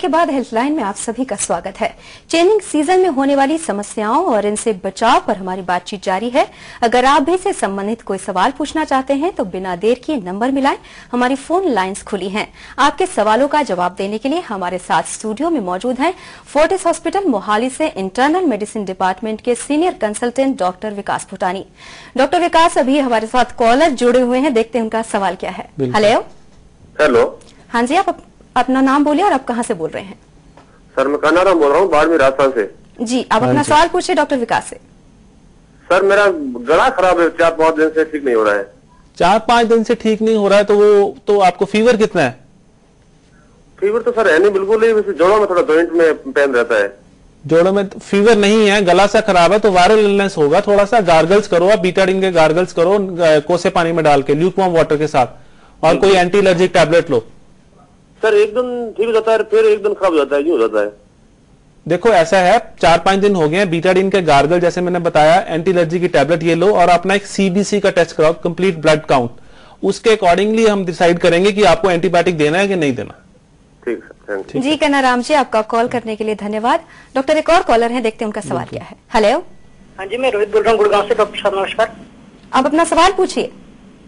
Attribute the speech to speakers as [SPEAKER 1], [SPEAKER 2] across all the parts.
[SPEAKER 1] के बाद हेल्पलाइन में आप सभी का स्वागत है। चेंजिंग सीजन में होने वाली समस्याओं और इनसे बचाव पर हमारी बातचीत जारी है। अगर आप भी इससे संबंधित कोई सवाल पूछना चाहते हैं तो बिना देर किए नंबर मिलाएं। हमारी फोन लाइंस खुली हैं। आपके सवालों का जवाब देने के लिए हमारे साथ स्टूडियो में मौजूद हैं फोर्टिस हॉस्पिटल मोहाली से इंटरनल मेडिसिन डिपार्टमेंट के सीनियर कंसल्टेंट डॉक्टर विकास भूटानी। डॉक्टर विकास अभी हमारे साथ कॉलर जुड़े हुए हैं, देखते हैं उनका सवाल क्या है।
[SPEAKER 2] हेलो।
[SPEAKER 1] हाँ जी, आप अपना नाम बोलिए और आप कहाँ से बोल रहे हैं?
[SPEAKER 2] सर मैं कानाराम बोल रहा हूँ, बाड़मेर राजस्थान से।
[SPEAKER 1] जी, आप अपना सवाल पूछिए डॉक्टर विकास से।
[SPEAKER 2] सर मेरा गला खराब है, 4-5 दिन से ठीक नहीं हो रहा है।
[SPEAKER 3] 4-5 दिन से ठीक नहीं हो रहा है तो आपको फीवर कितना है?
[SPEAKER 2] फीवर तो सर है नहीं बिल्कुल ही, वैसे जोड़ों में थोड़ा जॉइंट में पेन रहता है।
[SPEAKER 3] जोड़ों में फीवर नहीं है, गला सा खराब है तो वायरल इलनेस होगा। थोड़ा सा गार्गल्स करो, आप बीटाडीन के गार्गल्स करो कोसे पानी में डाल के ल्यूकवार्म वाटर के साथ, और कोई एंटी एलर्जिक टैबलेट लो।
[SPEAKER 2] सर एक दिन ठीक हो जाता है, फिर एक दिन खराब हो जाता है, क्यों हो जाता है?
[SPEAKER 3] देखो ऐसा है, 4-5 दिन हो गए हैं, बीटाडीन के गार्गल जैसे मैंने बताया, एंटी एलर्जी की टैबलेट ये लो और अपना एक सीबीसी का टेस्ट कराओ, कंप्लीट ब्लड काउंट। उसके अकॉर्डिंगली हम डिसाइड करेंगे कि आपको एंटीबायोटिक देना है कि नहीं देना।
[SPEAKER 2] ठीक है
[SPEAKER 1] जी कनाराम जी, आपका कॉल करने के लिए धन्यवाद। डॉक्टर एक और कॉलर है, देखते हैं उनका सवाल क्या है। हेलो।
[SPEAKER 4] हाँ जी, मैं रोहित बोल रहा हूँ गुड़गांव से। डॉक्टर साहब नमस्कार।
[SPEAKER 1] आप अपना सवाल पूछिए।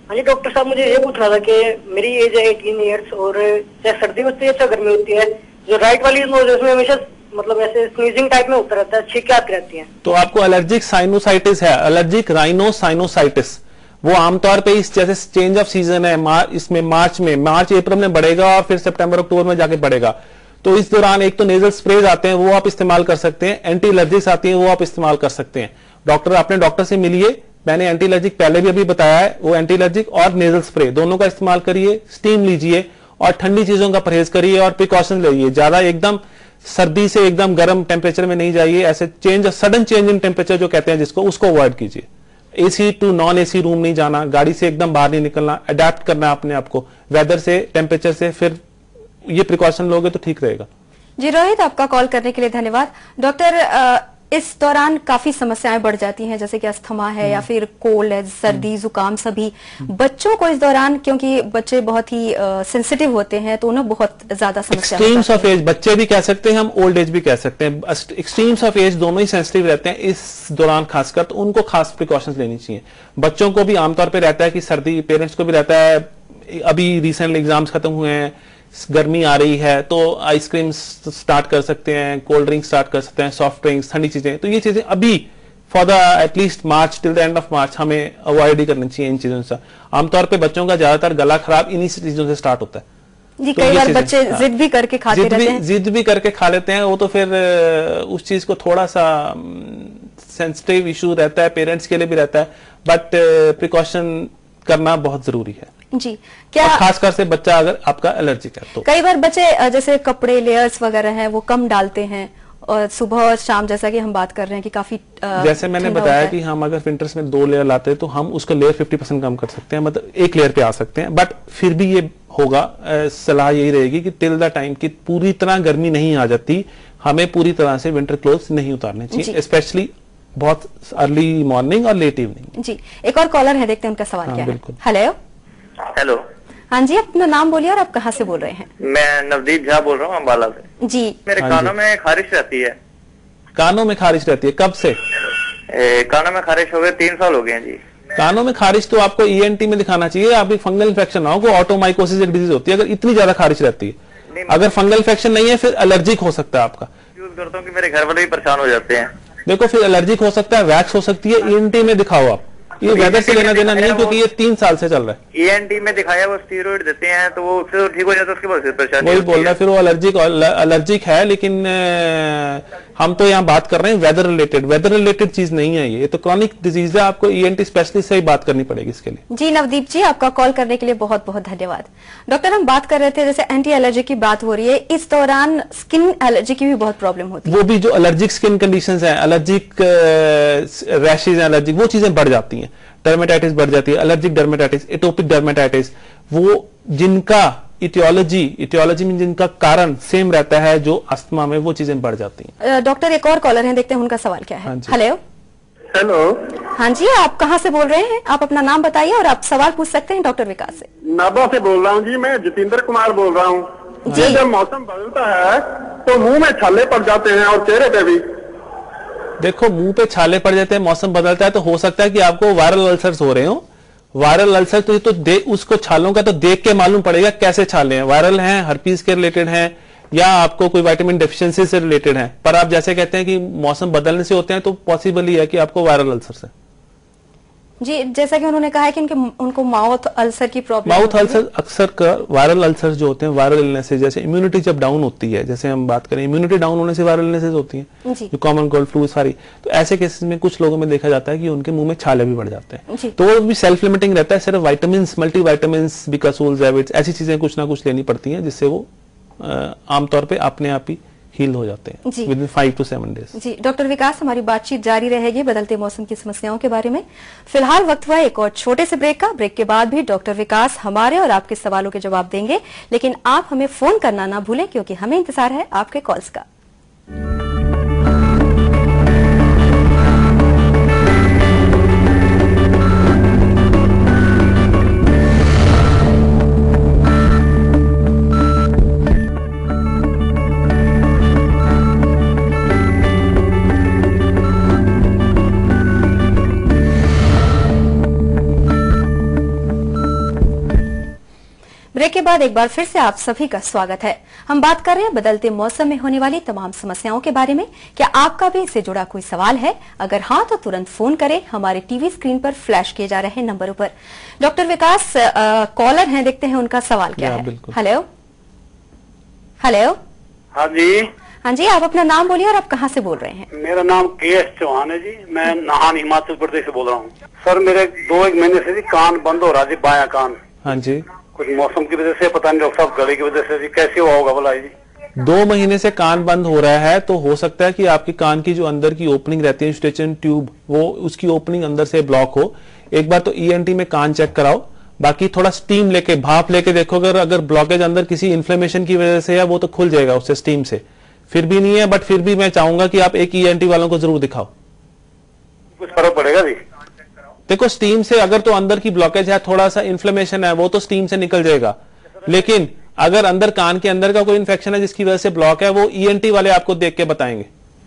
[SPEAKER 4] हाँ जी डॉक्टर साहब, मुझे ये पूछना था कि मेरी एज है 18 ईयर्स और चाहे सर्दी होती है चाहे गर्मी होती है, जो राइट वाली नोज है उसमें हमेशा मतलब ऐसे स्नीजिंग टाइप में होता रहता है, छींकें आती रहती हैं।
[SPEAKER 3] तो आपको एलर्जिक साइनोसाइटिस है, एलर्जिक राइनोसाइनोसाइटिस। वो आमतौर पे इस जैसे चेंज ऑफ सीजन है, इसमें मार्च अप्रैल में बढ़ेगा और फिर सितंबर अक्टूबर में जाके बढ़ेगा। तो इस दौरान एक तो नेजल स्प्रेज आते हैं, वो आप इस्तेमाल कर सकते हैं, एंटी एलर्जिक्स आती हैं, वो आप इस्तेमाल कर सकते हैं। अपने डॉक्टर से मिलिए, मैंने एंटी एलर्जिक पहले भी अभी बताया है, वो एंटी एलर्जिक और नेजल स्प्रे दोनों का इस्तेमाल करिए, स्टीम लीजिए और ठंडी चीजों का परहेज करिए और प्रिकॉशन लीजिए। ज्यादा एकदम सर्दी से एकदम गर्म टेम्परेचर में नहीं जाइए, ऐसे सडन चेंज इन टेम्परेचर जो कहते हैं जिसको, उसको अवॉइड कीजिए। AC to non AC room नहीं जाना, गाड़ी से एकदम बाहर नहीं निकलना, अडेप्ट करना अपने आप को वेदर से, टेम्परेचर से, फिर ये प्रिकॉशन लोगे तो ठीक रहेगा।
[SPEAKER 1] जी रोहित, आपका कॉल करने के लिए धन्यवाद। डॉक्टर इस दौरान काफी समस्याएं बढ़ जाती हैं, जैसे कि अस्थमा है या फिर कोल्ड है, सर्दी जुकाम सभी। बच्चों को इस दौरान, क्योंकि बच्चे बहुत ही सेंसिटिव होते हैं, तो उन्हें बहुत ज्यादा समस्या
[SPEAKER 3] एक्सट्रीम्स ऑफ एज, बच्चे भी कह सकते हैं हम, ओल्ड एज भी कह सकते हैं, एक्सट्रीम्स ऑफ एज दोनों ही सेंसिटिव रहते हैं इस दौरान खासकर, तो उनको खास प्रिकॉशंस लेनी चाहिए। बच्चों को भी आमतौर पर रहता है कि सर्दी, पेरेंट्स को भी रहता है, अभी रिसेंटली एग्जाम्स खत्म हुए हैं, गर्मी आ रही है तो आइसक्रीम स्टार्ट कर सकते हैं, कोल्ड ड्रिंक स्टार्ट कर सकते हैं, सॉफ्ट ड्रिंक्स, ठंडी चीजें। तो ये चीजें अभी for the at least March, till the end of March हमें अवॉइड ही करनी चाहिए इन चीजों से। आमतौर पे बच्चों का ज्यादातर गला खराब इन्हीं चीजों से स्टार्ट होता है।
[SPEAKER 1] जी, कई बार बच्चे जिद भी करके खाते रहते हैं,
[SPEAKER 3] जिद भी करके खा लेते हैं, वो तो फिर उस चीज को थोड़ा सा सेंसिटिव इशू रहता है, पेरेंट्स के लिए भी रहता है, बट प्रिकॉशन करना बहुत जरूरी है।
[SPEAKER 1] जी, क्या
[SPEAKER 3] खासकर से बच्चा अगर आपका एलर्जिक है तो।
[SPEAKER 1] कई बार बच्चे जैसे कपड़े लेयर्स वगैरह हैं वो कम डालते हैं, और सुबह और शाम जैसा कि हम बात कर रहे हैं कि काफी
[SPEAKER 3] जैसे मैंने बताया कि हम अगर विंटर्स में 2 लेयर लाते हैं तो हम उसका लेयर 50% कम कर सकते हैं, मतलब 1 लेयर पे आ सकते हैं, बट फिर भी ये होगा, सलाह यही रहेगी कि टिल द टाइम की पूरी तरह गर्मी नहीं आ जाती, हमें पूरी तरह से विंटर क्लोथ्स नहीं उतारने चाहिए, स्पेशली बहुत अर्ली मॉर्निंग और लेट इवनिंग।
[SPEAKER 1] जी, एक और कॉलर है, देखते हैं उनका सवाल क्या है। हेलो।
[SPEAKER 2] हेलो।
[SPEAKER 1] हाँ जी, अपना नाम बोलिए और आप कहाँ से बोल रहे हैं?
[SPEAKER 2] मैं नवदीप झा बोल रहा हूँ अम्बाला से।
[SPEAKER 1] जी,
[SPEAKER 2] मेरे कानों में खारिश रहती है।
[SPEAKER 3] कानों में खारिश रहती है, कब से?
[SPEAKER 2] कानों में खारिश हो गए 3 साल हो गए हैं जी।
[SPEAKER 3] कानों में खारिश तो आपको ईएनटी में दिखाना चाहिए, आपकी फंगल इन्फेक्शन ना हो, को ऑटोमाइकोसिस एक डिजीज होती है अगर इतनी ज्यादा खारिश रहती है। अगर फंगल इन्फेक्शन नहीं है फिर एलर्जिक हो सकता है आपका।
[SPEAKER 2] यूज करता हूँ कि मेरे घर वाले भी परेशान हो जाते हैं।
[SPEAKER 3] देखो फिर एलर्जिक हो सकता है, वैक्स हो सकती है, ईएनटी में दिखाओ आप। ये वेदर से लेना देना नहीं, क्योंकि ये 3 साल से चल रहा है।
[SPEAKER 2] ईएनटी में दिखाया, वो स्टीरॉइड देते हैं तो वो उससे ठीक हो जाता है, उसके बाद परेशानी
[SPEAKER 3] वही बोल रहा है, फिर वो एलर्जिक है, लेकिन हम तो यहाँ बात कर रहे हैं वेदर रिलेटेड चीज नहीं है, ये तो क्रॉनिक डिजीज है, आपको ईएनटी स्पेशलिस्ट से ही बात करनी पड़ेगी इसके लिए।
[SPEAKER 1] जी नवदीप जी, आपका कॉल करने के लिए बहुत बहुत धन्यवाद। डॉक्टर, हम बात कर रहे थे जैसे एंटी एलर्जी की बात हो रही है, इस दौरान स्किन एलर्जी की भी बहुत प्रॉब्लम होती है।
[SPEAKER 3] वो भी जो एलर्जिक स्किन कंडीशंस हैं, एलर्जिक रैशेज, एलर्जिक वो चीजें बढ़ जाती हैं, डर्मेटाइटिस बढ़ जाती है, एलर्जिक डर्मेटाइटिस, एटोपिक डर्मेटाइटिस, वो जिनका इटियोलॉजी में जिनका कारण सेम रहता है जो अस्थमा में, वो चीजें बढ़ जाती हैं।
[SPEAKER 1] डॉक्टर, एक और कॉलर हैं, देखते हैं उनका सवाल क्या है। हेलो।
[SPEAKER 2] हेलो।
[SPEAKER 1] हाँ जी, आप कहाँ से बोल रहे हैं? आप अपना नाम बताइए और आप सवाल पूछ सकते हैं डॉक्टर विकास से।
[SPEAKER 2] नाबा से बोल रहा हूँ जी, मैं जितेंद्र कुमार बोल रहा हूँ। ये जब मौसम बदलता है तो मुंह में छाले पड़ जाते हैं और चेहरे पे भी।
[SPEAKER 3] देखो, मुंह पे छाले पड़ जाते हैं, मौसम बदलता है तो हो सकता है कि आपको वायरल अल्सर्स हो रहे हो। वायरल अल्सर तो उसको छालों का तो देख के मालूम पड़ेगा कैसे छाले हैं, वायरल हैं, हर्पीज के रिलेटेड हैं, या आपको कोई विटामिन डेफिशिएंसी से रिलेटेड है। पर आप जैसे कहते हैं कि मौसम बदलने से होते हैं, तो पॉसिबल ही है कि आपको वायरल अल्सर से।
[SPEAKER 1] जी, जैसा कि उन्होंने कहा है कि उनको माउथ अल्सर की प्रॉब्लम,
[SPEAKER 3] माउथ अल्सर अक्सर वायरल अल्सर जो होते हैं, वायरल इलनेस, जैसे इम्यूनिटी जब डाउन होती है, जैसे हम बात करें इम्यूनिटी डाउन होने से वायरल इलनेसेस होती हैं, जो कॉमन कोल्ड फ्लू सारी, तो ऐसे केसेस में कुछ लोगों में देखा जाता है कि उनके मुंह में छाले भी बढ़ जाते हैं। तो वो भी सेल्फ लिमिटिंग रहता है, सिर्फ वाइटामिन, मल्टी वाइटामिन, बिकासोल, जैविट्स, ऐसी चीजें कुछ ना कुछ लेनी पड़ती हैं, जिससे वो आमतौर पर अपने आप ही हील हो जाते हैं विद इन 5 to 7 डेज।
[SPEAKER 1] जी डॉक्टर विकास, हमारी बातचीत जारी रहेगी बदलते मौसम की समस्याओं के बारे में। फिलहाल वक्त हुआ एक और छोटे से ब्रेक का। ब्रेक के बाद भी डॉक्टर विकास हमारे और आपके सवालों के जवाब देंगे, लेकिन आप हमें फोन करना ना भूलें, क्योंकि हमें इंतजार है आपके कॉल्स का। ब्रेक के बाद एक बार फिर से आप सभी का स्वागत है। हम बात कर रहे हैं बदलते मौसम में होने वाली तमाम समस्याओं के बारे में। क्या आपका भी इससे जुड़ा कोई सवाल है? अगर हाँ तो तुरंत फोन करें हमारे टीवी स्क्रीन पर फ्लैश किए जा रहे नंबरों पर। डॉक्टर विकास, कॉलर हैं, देखते हैं उनका सवाल क्या है। Hello hello.
[SPEAKER 5] हाँ जी।
[SPEAKER 1] हाँ जी, आप अपना नाम बोलिए और आप कहाँ से बोल रहे हैं?
[SPEAKER 5] मेरा नाम KS चौहान है जी, मैं नाहन हिमाचल प्रदेश से बोल रहा हूँ। सर मेरे 2-1 महीने से जी कान बंद हो रहा जी, बाया कान।
[SPEAKER 3] हाँ जी,
[SPEAKER 5] कुछ मौसम की वजह से, पता नहीं डॉक्टर साहब गले की वजह से जी, कैसे हुआ होगा बोला जी?
[SPEAKER 3] 2 महीने से कान बंद हो रहा है तो हो सकता है कि आपके कान की जो अंदर की ओपनिंग रहती है स्टेचन ट्यूब, वो उसकी ओपनिंग अंदर से ब्लॉक हो। एक बार तो ENT में कान चेक कराओ, बाकी थोड़ा स्टीम लेके, भाप लेके देखो, अगर ब्लॉकेज अंदर किसी इन्फ्लेमेशन की वजह से है वो तो खुल जाएगा उससे स्टीम से। फिर भी नहीं है, बट फिर भी मैं चाहूंगा कि आप एक ENT वालों को जरूर दिखाओ।
[SPEAKER 5] कुछ फर्क पड़ेगा जी?
[SPEAKER 3] देखो, स्टीम से अगर तो अंदर की ब्लॉकेज है, थोड़ा सा इन्फ्लेमेशन है, वो तो स्टीम से निकल जाएगा, लेकिन अगर अंदर कान के अंदर का कोई इन्फेक्शन है जिसकी वजह से ब्लॉक है, वो ENT वाले आपको देख के बताएंगे।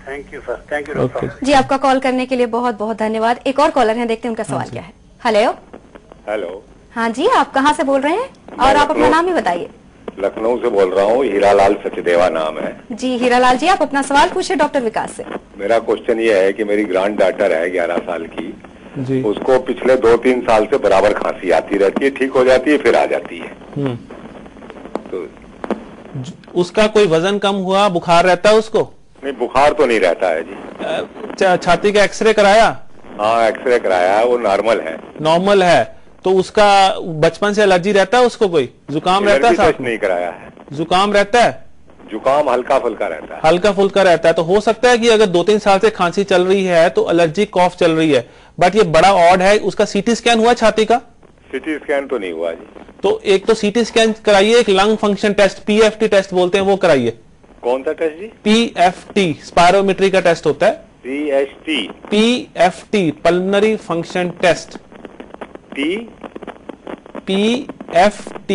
[SPEAKER 5] Thank you sir, thank you doctor साहब।
[SPEAKER 1] जी, आपका कॉल करने के लिए बहुत बहुत धन्यवाद। एक और कॉलर है, देखते हैं उनका सवाल क्या है। Hello
[SPEAKER 6] hello.
[SPEAKER 1] हाँ जी, आप कहाँ से बोल रहे हैं और आप अपना नाम ही बताइए।
[SPEAKER 6] लखनऊ से बोल रहा हूँ, हीरालाल सचदेवा नाम है
[SPEAKER 1] जी। हीरालाल जी, आप अपना सवाल पूछे डॉक्टर विकास से।
[SPEAKER 6] मेरा क्वेश्चन ये है कि मेरी ग्रैंड डॉटर है 11 साल की
[SPEAKER 3] जी।
[SPEAKER 6] उसको पिछले 2-3 साल से बराबर खांसी आती रहती है, ठीक हो जाती है फिर आ जाती है। तो
[SPEAKER 3] उसका कोई वजन कम हुआ, बुखार रहता है उसको?
[SPEAKER 6] नहीं, बुखार तो नहीं रहता है जी।
[SPEAKER 3] छाती का एक्सरे कराया?
[SPEAKER 6] हाँ, एक्सरे कराया है, वो नॉर्मल है।
[SPEAKER 3] नॉर्मल है तो उसका बचपन से एलर्जी रहता है उसको? कोई जुकाम रहता है? साथ
[SPEAKER 6] नहीं कराया है।
[SPEAKER 3] जुकाम रहता है?
[SPEAKER 6] जुकाम हल्का फुल्का रहता है।
[SPEAKER 3] हल्का फुल्का रहता है तो हो सकता है कि अगर 2-3 साल से खांसी चल रही है तो एलर्जी कॉफ चल रही है, बट ये बड़ा ऑड है। उसका CT स्कैन हुआ छाती का?
[SPEAKER 6] CT स्कैन तो नहीं हुआ जी।
[SPEAKER 3] तो एक तो CT स्कैन कराइए, एक lung function test PFT test बोलते हैं, वो कराइए।
[SPEAKER 6] कौन सा टेस्ट जी?
[SPEAKER 3] PFT स्पायरोमेट्री का टेस्ट होता है। PFT pulmonary function test. PFT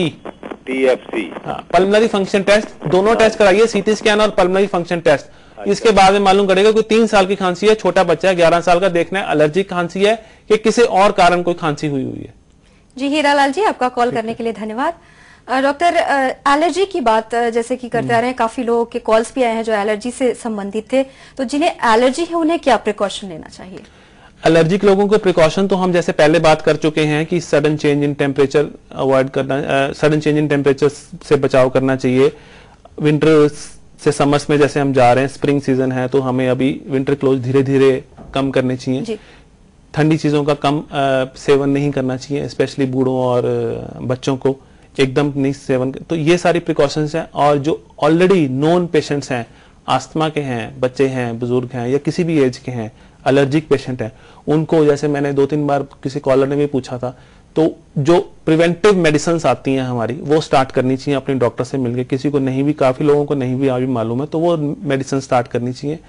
[SPEAKER 6] TFC।
[SPEAKER 3] हाँ, पल्मोनरी फंक्शन टेस्ट, दोनों टेस्ट कराइए, CT स्कैन और पल्मोनरी फंक्शन टेस्ट। इसके बाद में मालूम करेगा कोई 3 साल की खांसी है, छोटा बच्चा है, 11 साल का, देखना है एलर्जिक खांसी है कि किसी और कारण कोई खांसी हुई है।
[SPEAKER 1] जी हीरालाल जी, आपका कॉल करने के लिए धन्यवाद। डॉक्टर, एलर्जी की बात जैसे कि करते आ रहे हैं, काफी लोगों के कॉल्स भी आए हैं जो एलर्जी से संबंधित थे, तो जिन्हें एलर्जी है उन्हें क्या प्रिकॉशन लेना चाहिए?
[SPEAKER 3] एलर्जिक लोगों को प्रिकॉशन तो हम जैसे पहले बात कर चुके हैं कि sudden change in temperature avoid करना, सडन चेंज इन टेम्परेचर से बचाव करना चाहिए। विंटर से समर्स में जैसे हम जा रहे हैं, स्प्रिंग सीजन है तो हमें अभी विंटर क्लोथ धीरे धीरे कम करने चाहिए। ठंडी चीजों का कम सेवन नहीं करना चाहिए, स्पेशली बूढ़ों और बच्चों को एकदम नहीं सेवन। तो ये सारी प्रिकॉशंस हैं। और जो ऑलरेडी नोन पेशेंट्स हैं, आस्थमा के हैं, बच्चे हैं, बुजुर्ग हैं या किसी भी एज के हैं, एलर्जिक पेशेंट हैं, उनको जैसे मैंने 2-3 बार किसी कॉलर ने भी पूछा था, तो जो प्रिवेंटिव मेडिसिन आती हैं हमारी, वो स्टार्ट करनी चाहिए अपने डॉक्टर से मिलकर। किसी को नहीं भी, काफी लोगों को नहीं भी अभी मालूम है, तो वो मेडिसिन स्टार्ट करनी चाहिए।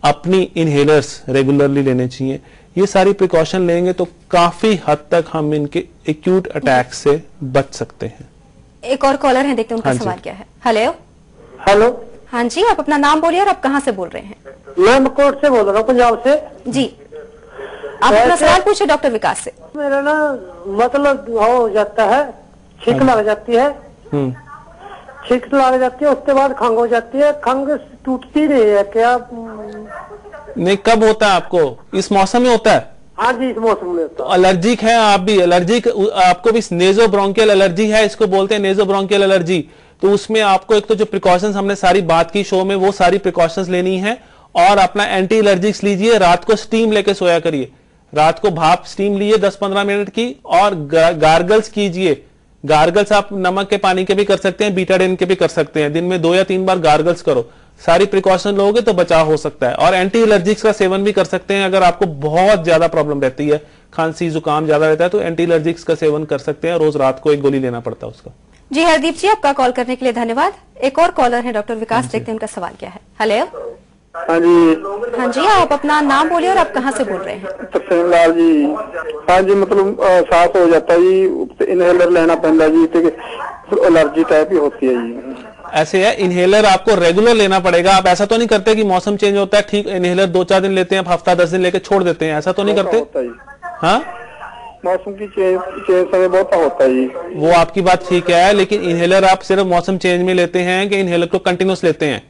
[SPEAKER 3] अपनी इनहेलर्स रेगुलरली लेने चाहिए। ये सारी प्रिकॉशन लेंगे तो काफी हद तक हम इनके एक्यूट अटैक से बच सकते हैं।
[SPEAKER 1] एक और कॉलर है, देखते हैं उनका
[SPEAKER 3] हाँ जी।
[SPEAKER 1] सवाल क्या है। हेलो।
[SPEAKER 7] हेलो।
[SPEAKER 1] हाँ जी, आप अपना नाम बोलिए और आप कहाँ से बोल रहे हैं?
[SPEAKER 7] मैं मकोट से बोल रहा हूँ, पंजाब से
[SPEAKER 1] जी, आप अपना सवाल पूछे डॉक्टर विकास से।
[SPEAKER 7] मेरा ना मतलब हो जाता है, छींक लग जाती है, छींक लग जाती है, उसके बाद खंग हो जाती है, खंग टूटती नहीं है क्या?
[SPEAKER 3] नहीं, कब होता है आपको? इस मौसम में होता है?
[SPEAKER 7] हाँ जी, इस मौसम में होता है।
[SPEAKER 3] एलर्जिक है आप भी, एलर्जिक आपको भी नेजोब्रोंकियल एलर्जी है, इसको बोलते हैं नेजोब्रोंकियल एलर्जी। तो उसमें आपको एक तो जो प्रिकॉशंस हमने सारी बात की शो में, वो सारी प्रिकॉशंस लेनी है और अपना एंटी एलर्जिक्स लीजिए। रात को स्टीम लेके सोया करिए, रात को भाप स्टीम लीजिए 10-15 मिनट की, और गार्गल्स कीजिए। गार्गल्स आप नमक के पानी के भी कर सकते हैं, बीटाडिन के भी कर सकते हैं। दिन में 2 या 3 बार गार्गल्स करो। सारी प्रिकॉशन लोगे तो बचाव हो सकता है। और एंटी एलर्जिक्स का सेवन भी कर सकते हैं। अगर आपको बहुत ज्यादा प्रॉब्लम रहती है, खांसी जुकाम ज्यादा रहता है, तो एंटी एलर्जिक्स का सेवन कर सकते हैं। रोज रात को 1 गोली लेना पड़ता है उसका।
[SPEAKER 1] जी हरदीप जी, आपका कॉल करने के लिए धन्यवाद। एक और कॉलर है डॉक्टर विकास, देखते हैं उनका सवाल क्या है। हेलो।
[SPEAKER 7] हाँ जी।
[SPEAKER 1] हाँ जी, आप अपना नाम बोलिए और आप कहाँ से बोल रहे हैं?
[SPEAKER 7] तरसेम लाल जी। हाँ जी, मतलब सांस हो जाता है जी, इनहेलर लेना पैंदा जी, एलर्जी टाइप ही होती है जी।
[SPEAKER 3] ऐसे है, इनहेलर आपको रेगुलर लेना पड़ेगा। आप ऐसा तो नहीं करते कि मौसम चेंज होता है, ठीक इनहेलर 2-4 दिन लेते हैं, हफ्ता 10 दिन लेके छोड़ देते हैं, ऐसा तो नहीं करते? हाँ,
[SPEAKER 7] मौसम की चेंज समय बहुत होता है जी।
[SPEAKER 3] वो आपकी बात ठीक है, लेकिन इनहेलर आप सिर्फ मौसम चेंज में लेते हैं कि इनहेलर को कंटिन्यूस लेते हैं?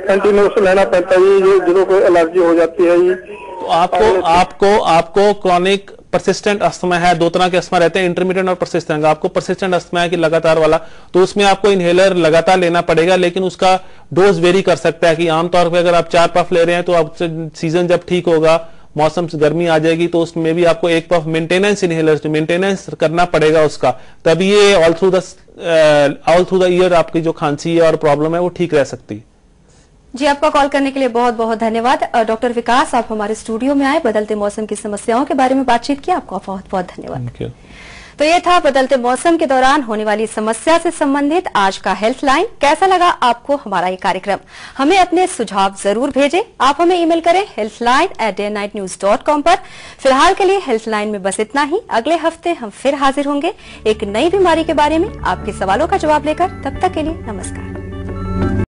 [SPEAKER 7] कंटिन्यूस लेना पड़ता है जी, जो कोई एलर्जी हो जाती है जी।
[SPEAKER 3] तो आपको क्रॉनिक परसिस्टेंट अस्थमा है, 2 तरह के अस्थमा रहते हैं, इंटरमीडिएट और परसिस्टेंट। आपको परसिस्टेंट अस्थमा है कि लगातार वाला, तो उसमें आपको इनहेलर लगातार लेना पड़ेगा, लेकिन उसका डोज वेरी कर सकता है। कि आमतौर पर अगर आप 4 पफ ले रहे हैं, तो आप सीजन जब ठीक होगा, मौसम से गर्मी आ जाएगी, तो उसमें भी आपको 1 पफ मेंटेनेंस इनहेलर मेंटेनेंस करना पड़ेगा उसका, तभी ये ऑल थ्रू द ईयर आपकी जो खांसी है और प्रॉब्लम है वो ठीक रह सकती है।
[SPEAKER 1] जी, आपका कॉल करने के लिए बहुत बहुत धन्यवाद। डॉक्टर विकास, आप हमारे स्टूडियो में आए, बदलते मौसम की समस्याओं के बारे में बातचीत की, आपका बहुत बहुत धन्यवाद। तो ये था बदलते मौसम के दौरान होने वाली समस्या से संबंधित आज का हेल्थ लाइन। कैसा लगा आपको हमारा ये कार्यक्रम? हमें अपने सुझाव जरूर भेजें। आप हमें ईमेल करें healthline@daynightnews.com पर। फिलहाल के लिए हेल्थ लाइन में बस इतना ही। अगले हफ्ते हम फिर हाजिर होंगे एक नई बीमारी के बारे में आपके सवालों का जवाब लेकर। तब तक के लिए नमस्कार।